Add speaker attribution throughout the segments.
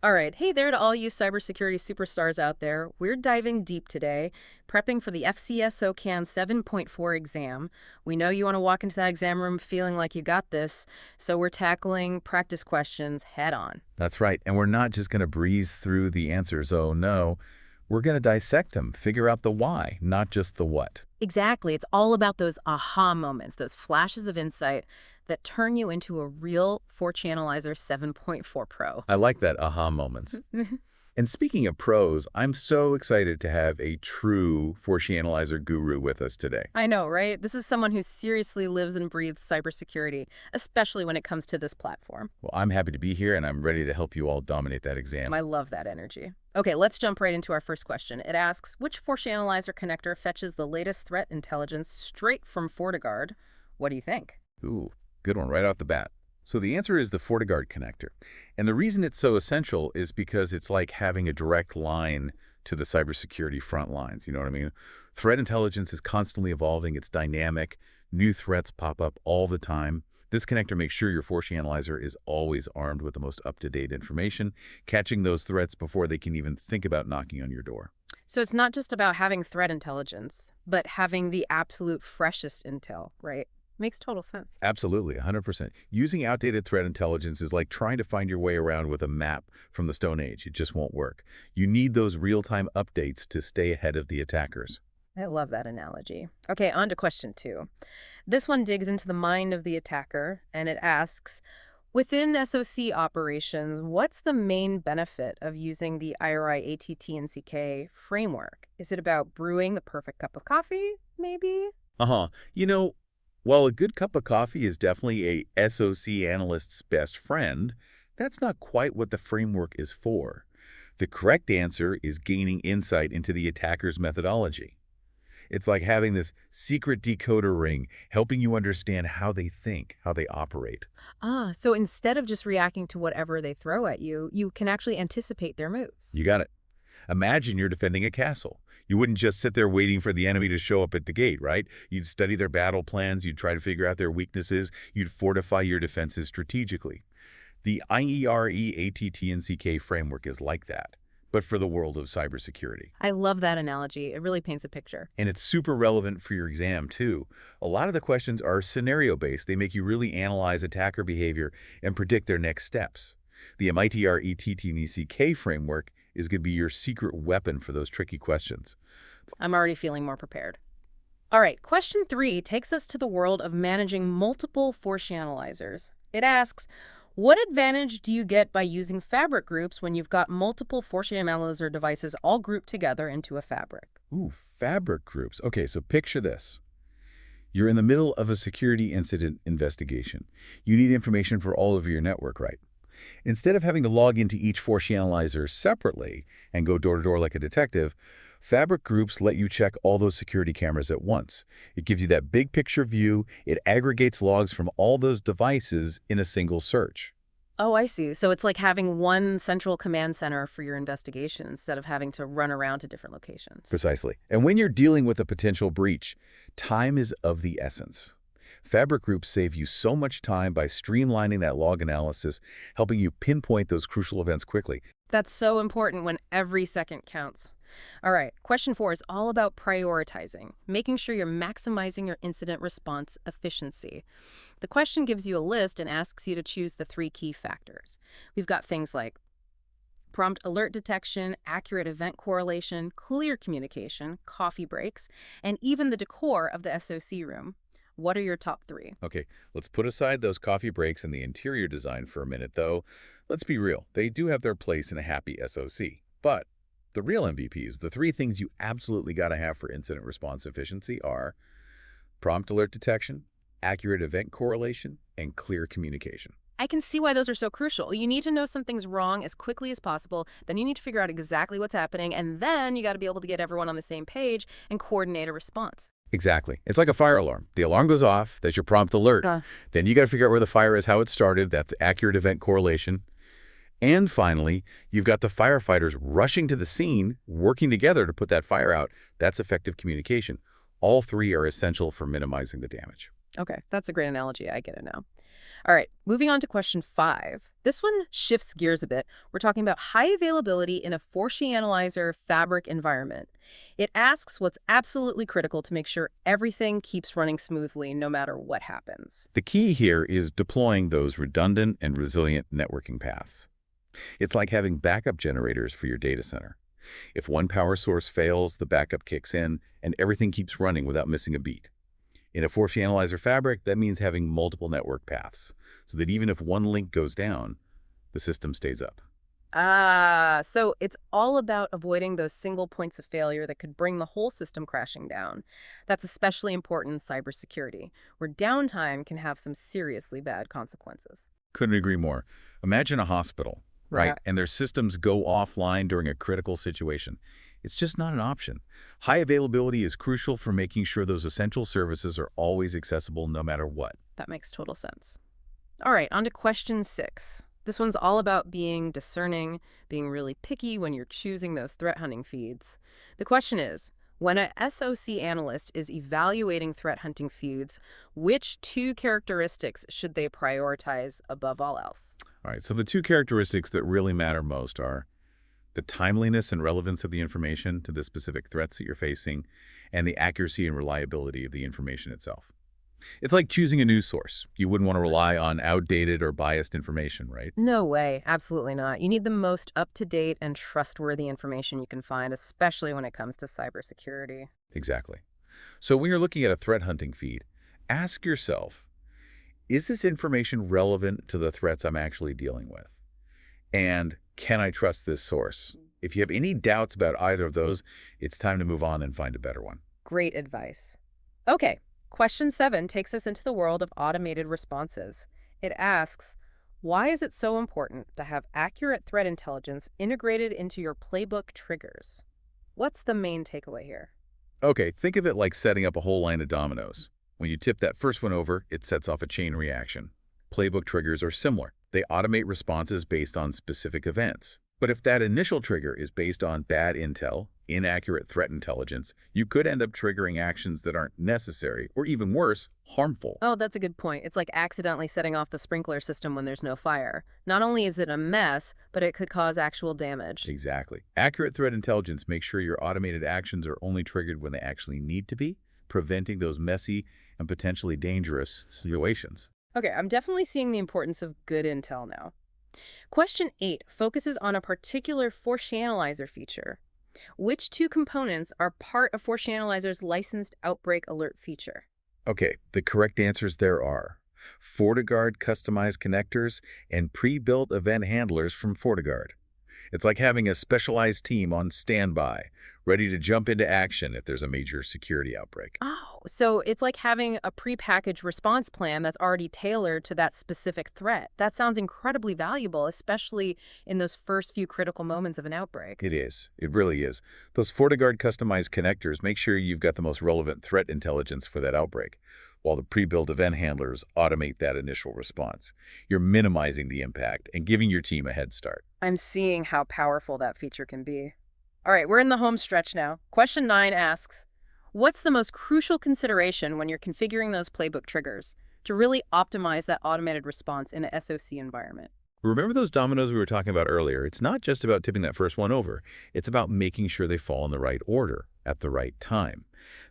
Speaker 1: All right, hey there to all you cybersecurity superstars out there. We're diving deep today, prepping for the FCSO 7.4 exam. We know you want to walk into that exam room feeling like you got this, so we're tackling practice questions head on.
Speaker 2: That's right. And we're not just going to breeze through the answers. Oh, no. We're going to dissect them, figure out the why, not just the what.
Speaker 1: Exactly, it's all about those aha moments, those flashes of insight that turn you into a real FortiAnalyzer 7.4 Pro.
Speaker 2: I like that aha moments. And speaking of pros, I'm so excited to have a true FortiAnalyzer guru with us today.
Speaker 1: I know, right? This is someone who seriously lives and breathes cybersecurity, especially when it comes to this platform.
Speaker 2: Well, I'm happy to be here, and I'm ready to help you all dominate that exam.
Speaker 1: I love that energy. Okay, let's jump right into our first question. It asks, which FortiAnalyzer connector fetches the latest threat intelligence straight from FortiGuard? What do you think?
Speaker 2: Ooh, good one right off the bat. So the answer is the FortiGuard connector. And the reason it's so essential is because it's like having a direct line to the cybersecurity front lines, you know what I mean? Threat intelligence is constantly evolving, it's dynamic, new threats pop up all the time. This connector makes sure your FortiAnalyzer is always armed with the most up-to-date information, catching those threats before they can even think about knocking on your door.
Speaker 1: So it's not just about having threat intelligence, but having the absolute freshest intel, right? Makes total sense.
Speaker 2: Absolutely, 100%. Using outdated threat intelligence is like trying to find your way around with a map from the Stone Age. It just won't work. You need those real-time updates to stay ahead of the attackers.
Speaker 1: I love that analogy. Okay, on to question 2. This one digs into the mind of the attacker, and it asks, within SOC operations, what's the main benefit of using the IRI ATT and CK framework? Is it about brewing the perfect cup of coffee, maybe?
Speaker 2: Uh-huh. You know, while a good cup of coffee is definitely a SOC analyst's best friend, that's not quite what the framework is for. The correct answer is gaining insight into the attacker's methodology. It's like having this secret decoder ring helping you understand how they think, how they operate.
Speaker 1: Ah, so instead of just reacting to whatever they throw at you, you can actually anticipate their moves.
Speaker 2: You got it. Imagine you're defending a castle. You wouldn't just sit there waiting for the enemy to show up at the gate, right? You'd study their battle plans, you'd try to figure out their weaknesses, you'd fortify your defenses strategically. The IERE ATT and CK framework is like that, but for the world of cybersecurity.
Speaker 1: I love that analogy. It really paints a picture.
Speaker 2: And it's super relevant for your exam, too. A lot of the questions are scenario-based. They make you really analyze attacker behavior and predict their next steps. The MITR ETT and ECK framework is going to be your secret weapon for those tricky questions.
Speaker 1: I'm already feeling more prepared. All right, question 3 takes us to the world of managing multiple FortiAnalyzers. It asks, what advantage do you get by using fabric groups when you've got multiple FortiAnalyzer devices all grouped together into a fabric?
Speaker 2: Ooh, fabric groups. Okay, so picture this. You're in the middle of a security incident investigation. You need information for all of your network, right? Instead of having to log into each FortiAnalyzer separately and go door to door like a detective, fabric groups let you check all those security cameras at once. It gives you that big picture view. It aggregates logs from all those devices in a single search.
Speaker 1: Oh, I see. So it's like having one central command center for your investigation instead of having to run around to different locations.
Speaker 2: Precisely. And when you're dealing with a potential breach, time is of the essence. Fabric groups save you so much time by streamlining that log analysis, helping you pinpoint those crucial events quickly.
Speaker 1: That's so important when every second counts. All right, question 4 is all about prioritizing, making sure you're maximizing your incident response efficiency. The question gives you a list and asks you to choose the 3 key factors. We've got things like prompt alert detection, accurate event correlation, clear communication, coffee breaks, and even the decor of the SOC room. What are your top 3?
Speaker 2: Okay, let's put aside those coffee breaks and the interior design for a minute, though. Let's be real. They do have their place in a happy SOC. But the real MVPs, the 3 things you absolutely got to have for incident response efficiency are prompt alert detection, accurate event correlation, and clear communication.
Speaker 1: I can see why those are so crucial. You need to know something's wrong as quickly as possible, then you need to figure out exactly what's happening, and then you got to be able to get everyone on the same page and coordinate a response.
Speaker 2: Exactly. It's like a fire alarm. The alarm goes off. That's your prompt alert. Then you got to figure out where the fire is, how it started. That's accurate event correlation. And finally, you've got the firefighters rushing to the scene, working together to put that fire out. That's effective communication. All 3 are essential for minimizing the damage.
Speaker 1: Okay, that's a great analogy. I get it now. All right, moving on to question 5. This one shifts gears a bit. We're talking about high availability in a FortiAnalyzer fabric environment. It asks what's absolutely critical to make sure everything keeps running smoothly no matter what happens.
Speaker 2: The key here is deploying those redundant and resilient networking paths. It's like having backup generators for your data center. If one power source fails, the backup kicks in, and everything keeps running without missing a beat. In a FortiAnalyzer fabric, that means having multiple network paths, so that even if one link goes down, the system stays up.
Speaker 1: So it's all about avoiding those single points of failure that could bring the whole system crashing down. That's especially important in cybersecurity, where downtime can have some seriously bad consequences.
Speaker 2: Couldn't agree more. Imagine a hospital, right? And their systems go offline during a critical situation. It's just not an option. High availability is crucial for making sure those essential services are always accessible no matter what.
Speaker 1: That makes total sense. All right, on to question 6. This one's all about being discerning, being really picky when you're choosing those threat hunting feeds. The question is, when a SOC analyst is evaluating threat hunting feeds, which 2 characteristics should they prioritize above all else?
Speaker 2: All right, so the 2 characteristics that really matter most are the timeliness and relevance of the information to the specific threats that you're facing, and the accuracy and reliability of the information itself. It's like choosing a news source. You wouldn't want to rely on outdated or biased information, right?
Speaker 1: No way, absolutely not. You need the most up-to-date and trustworthy information you can find, especially when it comes to cybersecurity.
Speaker 2: Exactly. So when you're looking at a threat hunting feed, ask yourself, is this information relevant to the threats I'm actually dealing with? And can I trust this source? If you have any doubts about either of those, it's time to move on and find a better one.
Speaker 1: Great advice. Okay, question 7 takes us into the world of automated responses. It asks, why is it so important to have accurate threat intelligence integrated into your playbook triggers? What's the main takeaway here?
Speaker 2: Okay, think of it like setting up a whole line of dominoes. When you tip that first one over, it sets off a chain reaction. Playbook triggers are similar. They automate responses based on specific events. But if that initial trigger is based on bad intel, inaccurate threat intelligence, you could end up triggering actions that aren't necessary, or even worse, harmful.
Speaker 1: Oh, that's a good point. It's like accidentally setting off the sprinkler system when there's no fire. Not only is it a mess, but it could cause actual damage.
Speaker 2: Exactly. Accurate threat intelligence makes sure your automated actions are only triggered when they actually need to be, preventing those messy and potentially dangerous situations.
Speaker 1: Okay, I'm definitely seeing the importance of good intel now. Question 8 focuses on a particular FortiAnalyzer feature. Which 2 components are part of FortiAnalyzer's licensed outbreak alert feature?
Speaker 2: Okay, the correct answers there are FortiGuard customized connectors and pre-built event handlers from FortiGuard. It's like having a specialized team on standby, ready to jump into action if there's a major security outbreak.
Speaker 1: Oh, so it's like having a prepackaged response plan that's already tailored to that specific threat. That sounds incredibly valuable, especially in those first few critical moments of an outbreak.
Speaker 2: It is. It really is. Those FortiGuard customized connectors make sure you've got the most relevant threat intelligence for that outbreak, while the pre-built event handlers automate that initial response. You're minimizing the impact and giving your team a head start.
Speaker 1: I'm seeing how powerful that feature can be. All right, we're in the home stretch now. Question 9 asks, what's the most crucial consideration when you're configuring those playbook triggers to really optimize that automated response in a SOC environment?
Speaker 2: Remember those dominoes we were talking about earlier? It's not just about tipping that first one over. It's about making sure they fall in the right order at the right time.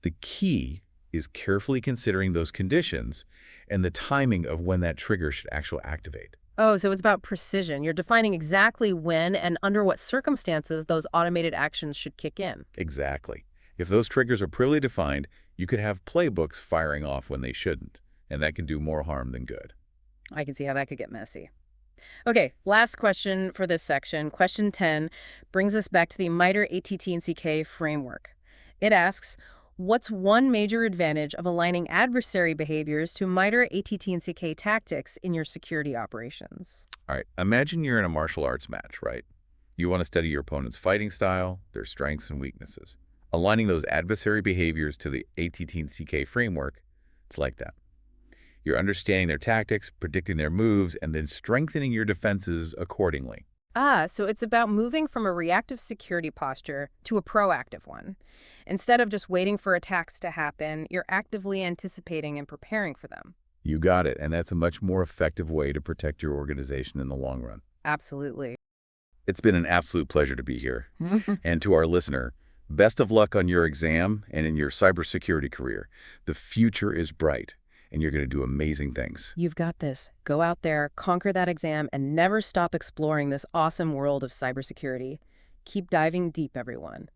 Speaker 2: The key is carefully considering those conditions and the timing of when that trigger should actually activate.
Speaker 1: Oh, so it's about precision. You're defining exactly when and under what circumstances those automated actions should kick in.
Speaker 2: Exactly. If those triggers are poorly defined, you could have playbooks firing off when they shouldn't, and that can do more harm than good.
Speaker 1: I can see how that could get messy. Okay, last question for this section. Question 10 brings us back to the MITRE ATT&CK framework. It asks, what's one major advantage of aligning adversary behaviors to MITRE ATT&CK tactics in your security operations?
Speaker 2: All right, imagine you're in a martial arts match, right? You want to study your opponent's fighting style, their strengths and weaknesses. Aligning those adversary behaviors to the ATT&CK framework, it's like that. You're understanding their tactics, predicting their moves, and then strengthening your defenses accordingly.
Speaker 1: So it's about moving from a reactive security posture to a proactive one. Instead of just waiting for attacks to happen, you're actively anticipating and preparing for them.
Speaker 2: You got it, and that's a much more effective way to protect your organization in the long run.
Speaker 1: Absolutely.
Speaker 2: It's been an absolute pleasure to be here. And to our listener, best of luck on your exam and in your cybersecurity career. The future is bright, and you're going to do amazing things.
Speaker 1: You've got this. Go out there, conquer that exam, and never stop exploring this awesome world of cybersecurity. Keep diving deep, everyone.